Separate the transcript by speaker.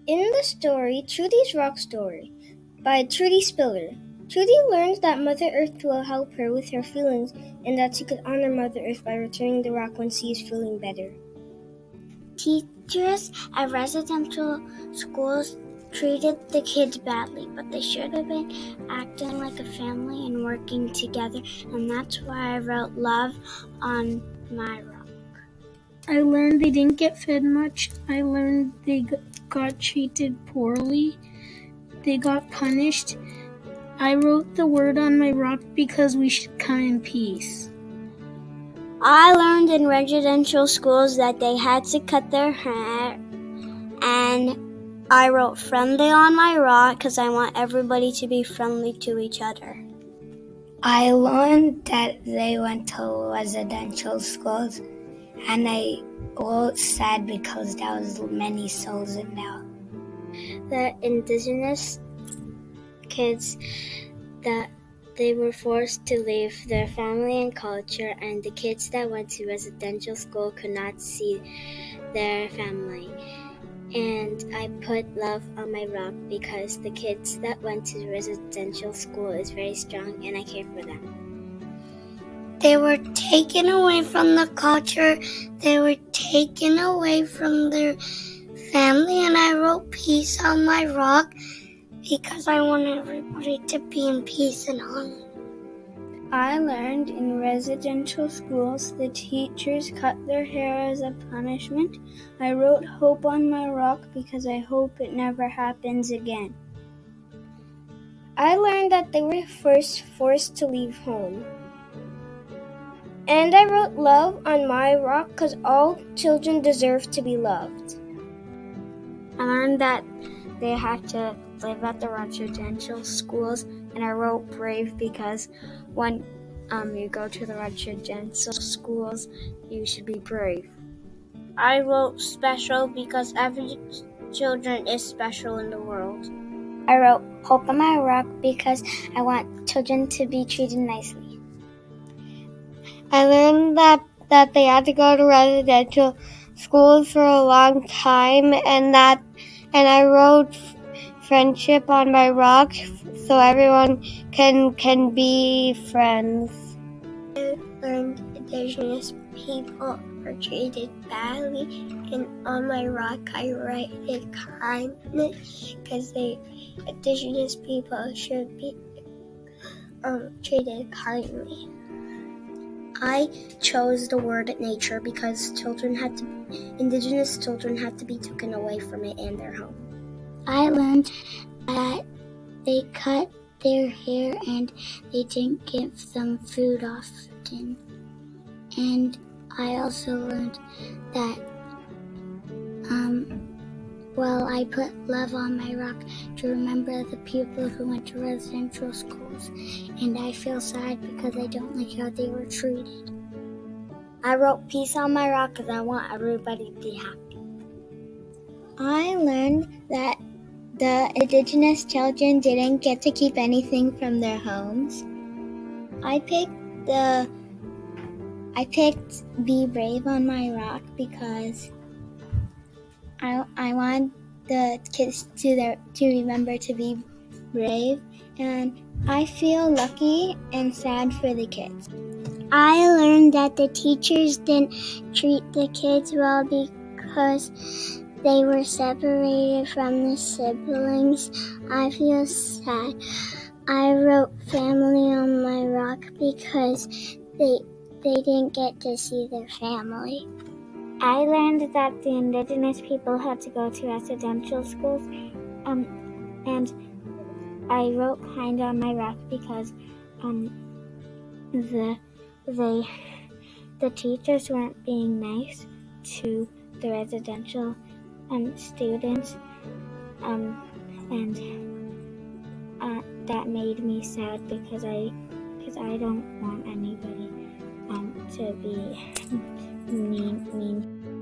Speaker 1: In the story, Trudy's Rock Story by Trudy Spiller, Trudy learns that Mother Earth will help her with her feelings and that she could honor Mother Earth by returning the rock when she is feeling better.
Speaker 2: Teachers at residential schools treated the kids badly, but they should have been acting like a family and working together, and that's why I wrote love on my rock.
Speaker 3: I learned they didn't get fed much. I learned they got treated poorly. They got punished. I wrote the word on my rock because we should come in peace.
Speaker 2: I learned in residential schools that they had to cut their hair, and I wrote friendly on my rock because I want everybody to be friendly to each other.
Speaker 4: I learned that they went to residential schools, and I wrote sad because there was many souls in there.
Speaker 2: The indigenous kids, that they were forced to leave their family and culture, and the kids that went to residential school could not see their family. And I put love on my rock because the kids that went to residential school is very strong and I care for them.
Speaker 4: They were taken away from the culture. They were taken away from their family, and I wrote peace on my rock because I want everybody to be in peace and harmony.
Speaker 1: I learned in residential schools the teachers cut their hair as a punishment. I wrote hope on my rock because I hope it never happens again. I learned that they were first forced to leave home. And I wrote love on my rock because all children deserve to be loved.
Speaker 2: I learned that they had to live at the residential schools, and I wrote brave because when you go to the residential schools, you should be brave. I wrote special because every children is special in the world.
Speaker 4: I wrote hope on my rock because I want children to be treated nicely. I learned that they had to go to residential schools for a long time, and I wrote friendship on my rock so everyone can be friends. I learned indigenous people are treated badly, and on my rock I write kindness because indigenous people should be treated kindly. I chose the word nature because indigenous children had to be taken away from it and their home.
Speaker 2: I learned that they cut their hair and they didn't give them food often. And I also learned that, I put love on my rock to remember the people who went to residential schools. And I feel sad because I don't like how they were treated. I wrote peace on my rock because I want everybody to be happy.
Speaker 4: I learned that the indigenous children didn't get to keep anything from their homes. I picked Be Brave on my rock because I want the kids to remember to be brave, and I feel lucky and sad for the kids.
Speaker 2: I learned that the teachers didn't treat the kids well because they were separated from the siblings. I feel sad. I wrote family on my rock because they didn't get to see their family. I learned that the indigenous people had to go to residential schools, and I wrote kind on my rock because the teachers weren't being nice to the residential students, and that made me sad because I don't want anybody to be mean.